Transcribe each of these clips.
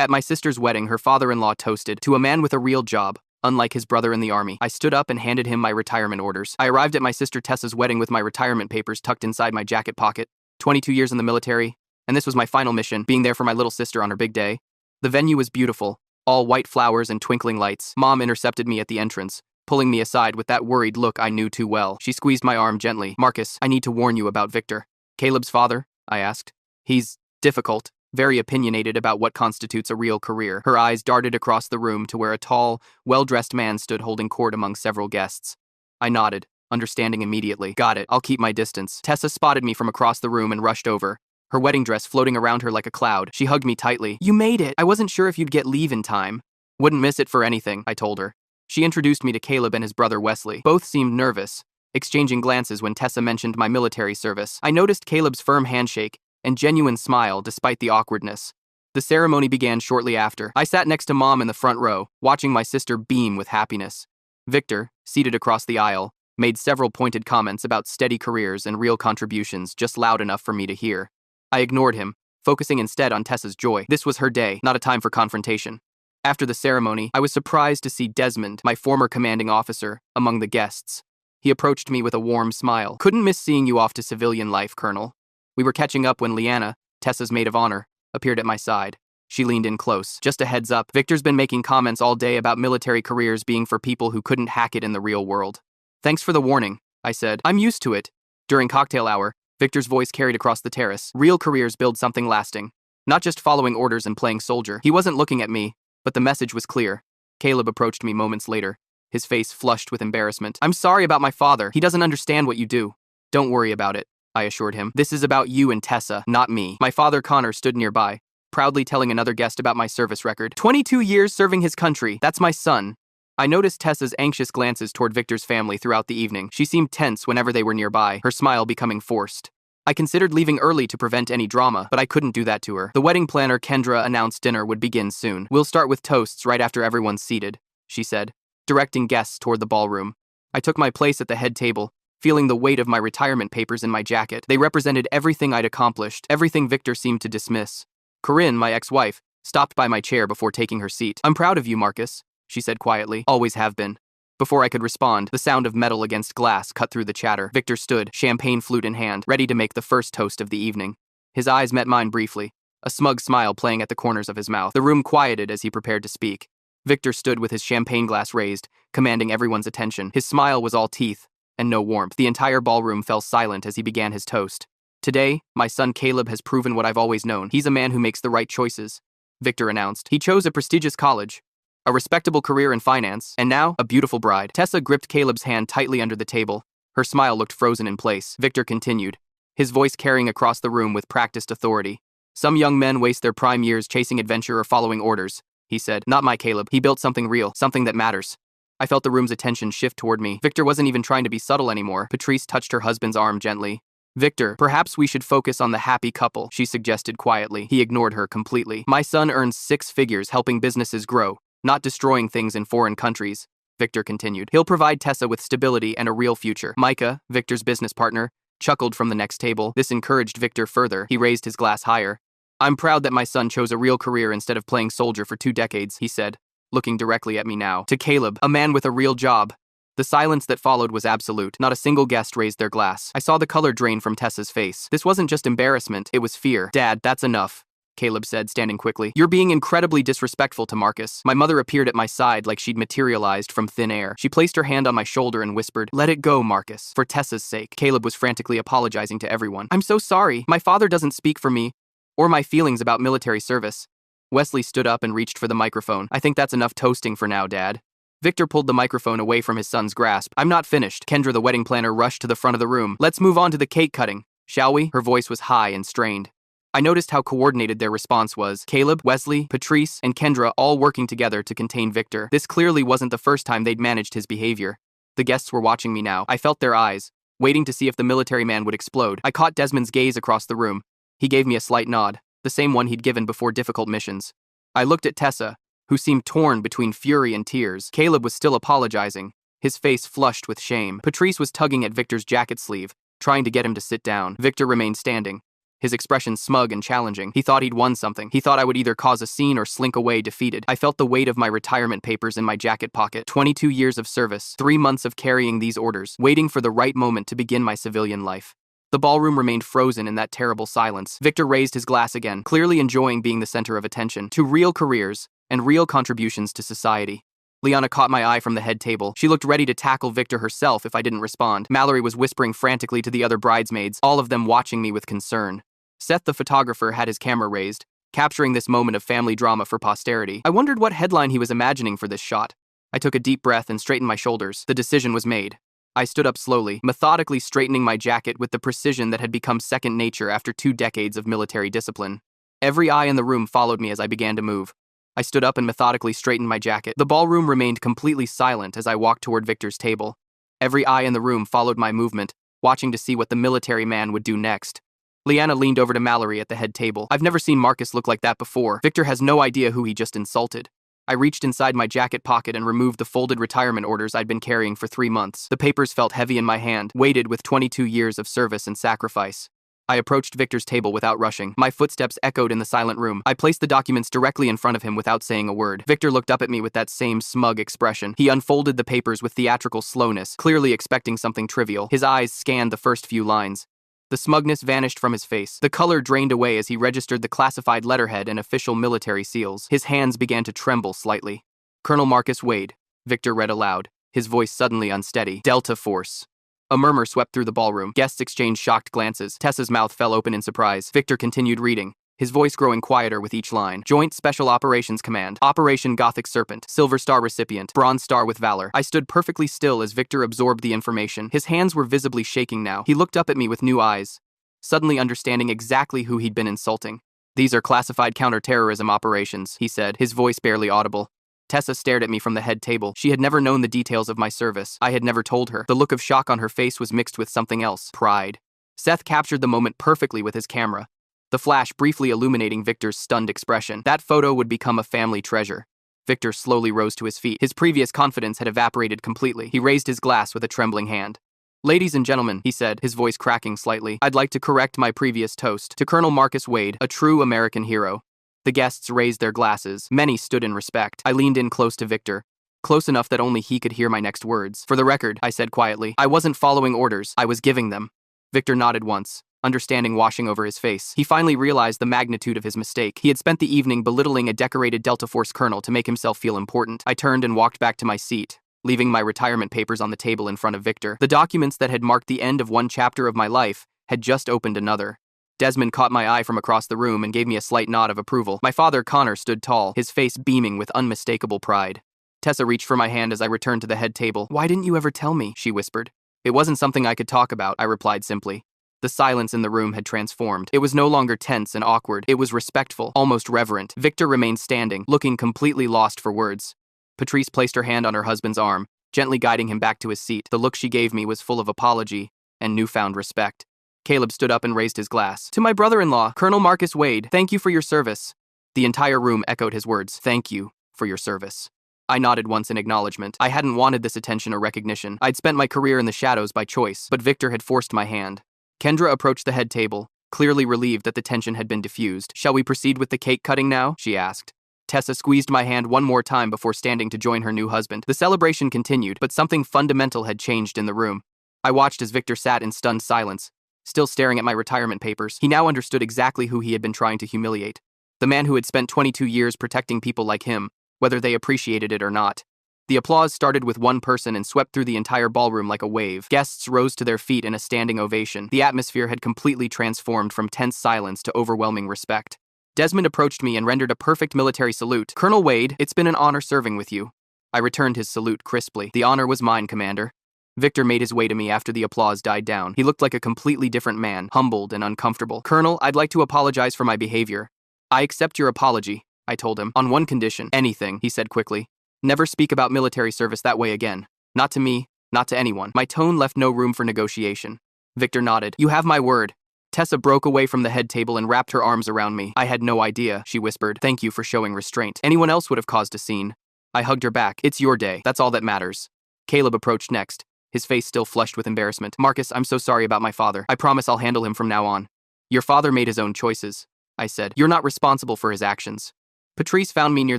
At my sister's wedding, her father-in-law toasted to a man with a real job, unlike his brother in the army. I stood up and handed him my retirement orders. I arrived at my sister Tessa's wedding with my retirement papers tucked inside my jacket pocket. 22 years in the military, and this was my final mission, being there for my little sister on her big day. The venue was beautiful, all white flowers and twinkling lights. Mom intercepted me at the entrance, pulling me aside with that worried look I knew too well. She squeezed my arm gently. "Marcus, I need to warn you about Victor." "Caleb's father?" I asked. "He's difficult, very opinionated about what constitutes a real career." Her eyes darted across the room to where a tall, well-dressed man stood holding court among several guests. I nodded, understanding immediately. "Got it, I'll keep my distance." Tessa spotted me from across the room and rushed over, her wedding dress floating around her like a cloud. She hugged me tightly. "You made it! I wasn't sure if you'd get leave in time." "Wouldn't miss it for anything," I told her. She introduced me to Caleb and his brother Wesley. Both seemed nervous, exchanging glances when Tessa mentioned my military service. I noticed Caleb's firm handshake and genuine smile despite the awkwardness. The ceremony began shortly after. I sat next to Mom in the front row, watching my sister beam with happiness. Victor, seated across the aisle, made several pointed comments about steady careers and real contributions, just loud enough for me to hear. I ignored him, focusing instead on Tessa's joy. This was her day, not a time for confrontation. After the ceremony, I was surprised to see Desmond, my former commanding officer, among the guests. He approached me with a warm smile. "Couldn't miss seeing you off to civilian life, Colonel." We were catching up when Leanna, Tessa's maid of honor, appeared at my side. She leaned in close. "Just a heads up, Victor's been making comments all day about military careers being for people who couldn't hack it in the real world." "Thanks for the warning," I said. "I'm used to it." During cocktail hour, Victor's voice carried across the terrace. "Real careers build something lasting, not just following orders and playing soldier." He wasn't looking at me, but the message was clear. Caleb approached me moments later, his face flushed with embarrassment. "I'm sorry about my father. He doesn't understand what you do." "Don't worry about it," I assured him. "This is about you and Tessa, not me." My father Connor stood nearby, proudly telling another guest about my service record. 22 years serving his country. That's my son. I noticed Tessa's anxious glances toward Victor's family throughout the evening. She seemed tense whenever they were nearby, her smile becoming forced. I considered leaving early to prevent any drama, but I couldn't do that to her. The wedding planner, Kendra, announced dinner would begin soon. "We'll start with toasts right after everyone's seated," she said, directing guests toward the ballroom. I took my place at the head table, feeling the weight of my retirement papers in my jacket. They represented everything I'd accomplished, everything Victor seemed to dismiss. Corinne, my ex-wife, stopped by my chair before taking her seat. "I'm proud of you, Marcus," she said quietly. "Always have been." Before I could respond, the sound of metal against glass cut through the chatter. Victor stood, champagne flute in hand, ready to make the first toast of the evening. His eyes met mine briefly, a smug smile playing at the corners of his mouth. The room quieted as he prepared to speak. Victor stood with his champagne glass raised, commanding everyone's attention. His smile was all teeth, and no warmth. The entire ballroom fell silent as he began his toast. "Today, my son Caleb has proven what I've always known. He's a man who makes the right choices," Victor announced. "He chose a prestigious college, a respectable career in finance, and now, a beautiful bride." Tessa gripped Caleb's hand tightly under the table. Her smile looked frozen in place. Victor continued, his voice carrying across the room with practiced authority. "Some young men waste their prime years chasing adventure or following orders," he said. "Not my Caleb. He built something real, something that matters." I felt the room's attention shift toward me. Victor wasn't even trying to be subtle anymore. Patrice touched her husband's arm gently. "Victor, perhaps we should focus on the happy couple," she suggested quietly. He ignored her completely. "My son earns 6 figures helping businesses grow, not destroying things in foreign countries," Victor continued. "He'll provide Tessa with stability and a real future." Micah, Victor's business partner, chuckled from the next table. This encouraged Victor further. He raised his glass higher. "I'm proud that my son chose a real career instead of playing soldier for 2 decades, he said, looking directly at me now. To Caleb, a man with a real job. The silence that followed was absolute. Not a single guest raised their glass. I saw the color drain from Tessa's face. This wasn't just embarrassment, it was fear. "Dad, that's enough," Caleb said, standing quickly. "You're being incredibly disrespectful to Marcus." My mother appeared at my side like she'd materialized from thin air. She placed her hand on my shoulder and whispered, "Let it go, Marcus, for Tessa's sake." Caleb was frantically apologizing to everyone. "I'm so sorry. My father doesn't speak for me, or my feelings about military service." Wesley stood up and reached for the microphone. "I think that's enough toasting for now, Dad." Victor pulled the microphone away from his son's grasp. "I'm not finished." Kendra, the wedding planner, rushed to the front of the room. "Let's move on to the cake cutting, shall we?" Her voice was high and strained. I noticed how coordinated their response was. Caleb, Wesley, Patrice, and Kendra all working together to contain Victor. This clearly wasn't the first time they'd managed his behavior. The guests were watching me now. I felt their eyes, waiting to see if the military man would explode. I caught Desmond's gaze across the room. He gave me a slight nod, the same one he'd given before difficult missions. I looked at Tessa, who seemed torn between fury and tears. Caleb was still apologizing, his face flushed with shame. Patrice was tugging at Victor's jacket sleeve, trying to get him to sit down. Victor remained standing, his expression smug and challenging. He thought he'd won something. He thought I would either cause a scene or slink away defeated. I felt the weight of my retirement papers in my jacket pocket. 22 years of service, 3 months of carrying these orders, waiting for the right moment to begin my civilian life. The ballroom remained frozen in that terrible silence. Victor raised his glass again, clearly enjoying being the center of attention. To real careers and real contributions to society. Liana caught my eye from the head table. She looked ready to tackle Victor herself if I didn't respond. Mallory was whispering frantically to the other bridesmaids, all of them watching me with concern. Seth, the photographer, had his camera raised, capturing this moment of family drama for posterity. I wondered what headline he was imagining for this shot. I took a deep breath and straightened my shoulders. The decision was made. I stood up slowly, methodically straightening my jacket with the precision that had become second nature after 2 decades of military discipline. Every eye in the room followed me as I began to move. I stood up and methodically straightened my jacket. The ballroom remained completely silent as I walked toward Victor's table. Every eye in the room followed my movement, watching to see what the military man would do next. Liana leaned over to Mallory at the head table. I've never seen Marcus look like that before. Victor has no idea who he just insulted. I reached inside my jacket pocket and removed the folded retirement orders I'd been carrying for 3 months. The papers felt heavy in my hand, weighted with 22 years of service and sacrifice. I approached Victor's table without rushing. My footsteps echoed in the silent room. I placed the documents directly in front of him without saying a word. Victor looked up at me with that same smug expression. He unfolded the papers with theatrical slowness, clearly expecting something trivial. His eyes scanned the first few lines. The smugness vanished from his face. The color drained away as he registered the classified letterhead and official military seals. His hands began to tremble slightly. Colonel Marcus Wade, Victor read aloud, his voice suddenly unsteady. Delta Force. A murmur swept through the ballroom. Guests exchanged shocked glances. Tessa's mouth fell open in surprise. Victor continued reading, his voice growing quieter with each line. Joint Special Operations Command. Operation Gothic Serpent. Silver Star recipient. Bronze Star with Valor. I stood perfectly still as Victor absorbed the information. His hands were visibly shaking now. He looked up at me with new eyes, suddenly understanding exactly who he'd been insulting. These are classified counterterrorism operations, he said, his voice barely audible. Tessa stared at me from the head table. She had never known the details of my service. I had never told her. The look of shock on her face was mixed with something else. Pride. Seth captured the moment perfectly with his camera, the flash briefly illuminating Victor's stunned expression. That photo would become a family treasure. Victor slowly rose to his feet. His previous confidence had evaporated completely. He raised his glass with a trembling hand. Ladies and gentlemen, he said, his voice cracking slightly, I'd like to correct my previous toast to Colonel Marcus Wade, a true American hero. The guests raised their glasses. Many stood in respect. I leaned in close to Victor, close enough that only he could hear my next words. For the record, I said quietly, I wasn't following orders, I was giving them. Victor nodded once, understanding washing over his face. He finally realized the magnitude of his mistake. He had spent the evening belittling a decorated Delta Force colonel to make himself feel important. I turned and walked back to my seat, leaving my retirement papers on the table in front of Victor. The documents that had marked the end of one chapter of my life had just opened another. Desmond caught my eye from across the room and gave me a slight nod of approval. My father, Connor, stood tall, his face beaming with unmistakable pride. Tessa reached for my hand as I returned to the head table. Why didn't you ever tell me? She whispered. It wasn't something I could talk about, I replied simply. The silence in the room had transformed. It was no longer tense and awkward. It was respectful, almost reverent. Victor remained standing, looking completely lost for words. Patrice placed her hand on her husband's arm, gently guiding him back to his seat. The look she gave me was full of apology and newfound respect. Caleb stood up and raised his glass. To my brother-in-law, Colonel Marcus Wade, thank you for your service. The entire room echoed his words. Thank you for your service. I nodded once in acknowledgement. I hadn't wanted this attention or recognition. I'd spent my career in the shadows by choice, but Victor had forced my hand. Kendra approached the head table, clearly relieved that the tension had been diffused. Shall we proceed with the cake cutting now? She asked. Tessa squeezed my hand one more time before standing to join her new husband. The celebration continued, but something fundamental had changed in the room. I watched as Victor sat in stunned silence, still staring at my retirement papers. He now understood exactly who he had been trying to humiliate. The man who had spent 22 years protecting people like him, whether they appreciated it or not. The applause started with one person and swept through the entire ballroom like a wave. Guests rose to their feet in a standing ovation. The atmosphere had completely transformed from tense silence to overwhelming respect. Desmond approached me and rendered a perfect military salute. Colonel Wade, it's been an honor serving with you. I returned his salute crisply. The honor was mine, Commander. Victor made his way to me after the applause died down. He looked like a completely different man, humbled and uncomfortable. Colonel, I'd like to apologize for my behavior. I accept your apology, I told him. On one condition. Anything, he said quickly. Never speak about military service that way again. Not to me, not to anyone. My tone left no room for negotiation. Victor nodded. You have my word. Tessa broke away from the head table and wrapped her arms around me. I had no idea, she whispered. Thank you for showing restraint. Anyone else would have caused a scene. I hugged her back. It's your day. That's all that matters. Caleb approached next, his face still flushed with embarrassment. Marcus, I'm so sorry about my father. I promise I'll handle him from now on. Your father made his own choices, I said. You're not responsible for his actions. Patrice found me near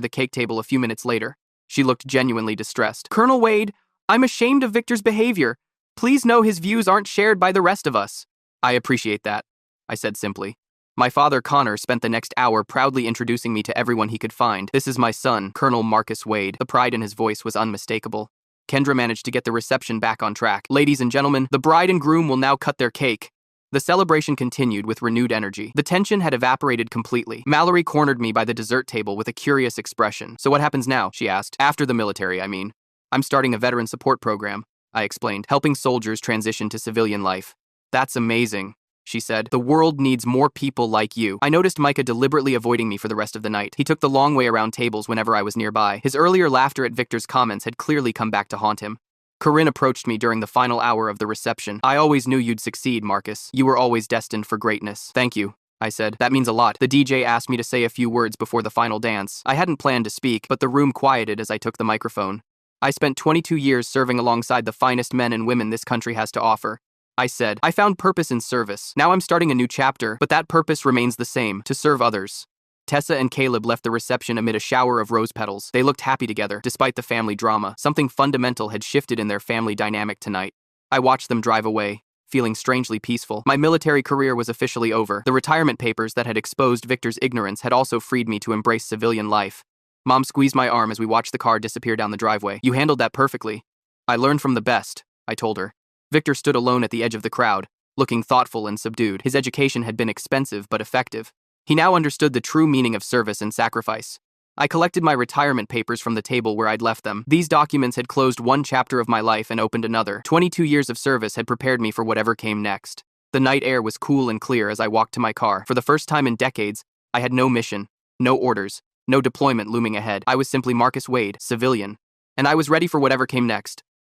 the cake table a few minutes later. She looked genuinely distressed. Colonel Wade, I'm ashamed of Victor's behavior. Please know his views aren't shared by the rest of us. I appreciate that, I said simply. My father, Connor, spent the next hour proudly introducing me to everyone he could find. This is my son, Colonel Marcus Wade. The pride in his voice was unmistakable. Kendra managed to get the reception back on track. Ladies and gentlemen, the bride and groom will now cut their cake. The celebration continued with renewed energy. The tension had evaporated completely. Mallory cornered me by the dessert table with a curious expression. So what happens now? She asked. After the military, I mean. I'm starting a veteran support program, I explained, helping soldiers transition to civilian life. That's amazing, she said. The world needs more people like you. I noticed Micah deliberately avoiding me for the rest of the night. He took the long way around tables whenever I was nearby. His earlier laughter at Victor's comments had clearly come back to haunt him. Corinne approached me during the final hour of the reception. I always knew you'd succeed, Marcus. You were always destined for greatness. Thank you, I said. That means a lot. The DJ asked me to say a few words before the final dance. I hadn't planned to speak, but the room quieted as I took the microphone. I spent 22 years serving alongside the finest men and women this country has to offer. I said, I found purpose in service. Now I'm starting a new chapter, but that purpose remains the same, to serve others. Tessa and Caleb left the reception amid a shower of rose petals. They looked happy together, despite the family drama. Something fundamental had shifted in their family dynamic tonight. I watched them drive away, feeling strangely peaceful. My military career was officially over. The retirement papers that had exposed Victor's ignorance had also freed me to embrace civilian life. Mom squeezed my arm as we watched the car disappear down the driveway. You handled that perfectly. I learned from the best, I told her. Victor stood alone at the edge of the crowd, looking thoughtful and subdued. His education had been expensive but effective. He now understood the true meaning of service and sacrifice. I collected my retirement papers from the table where I'd left them. These documents had closed one chapter of my life and opened another. 22 years of service had prepared me for whatever came next. The night air was cool and clear as I walked to my car. For the first time in decades, I had no mission, no orders, no deployment looming ahead. I was simply Marcus Wade, civilian, and I was ready for whatever came next.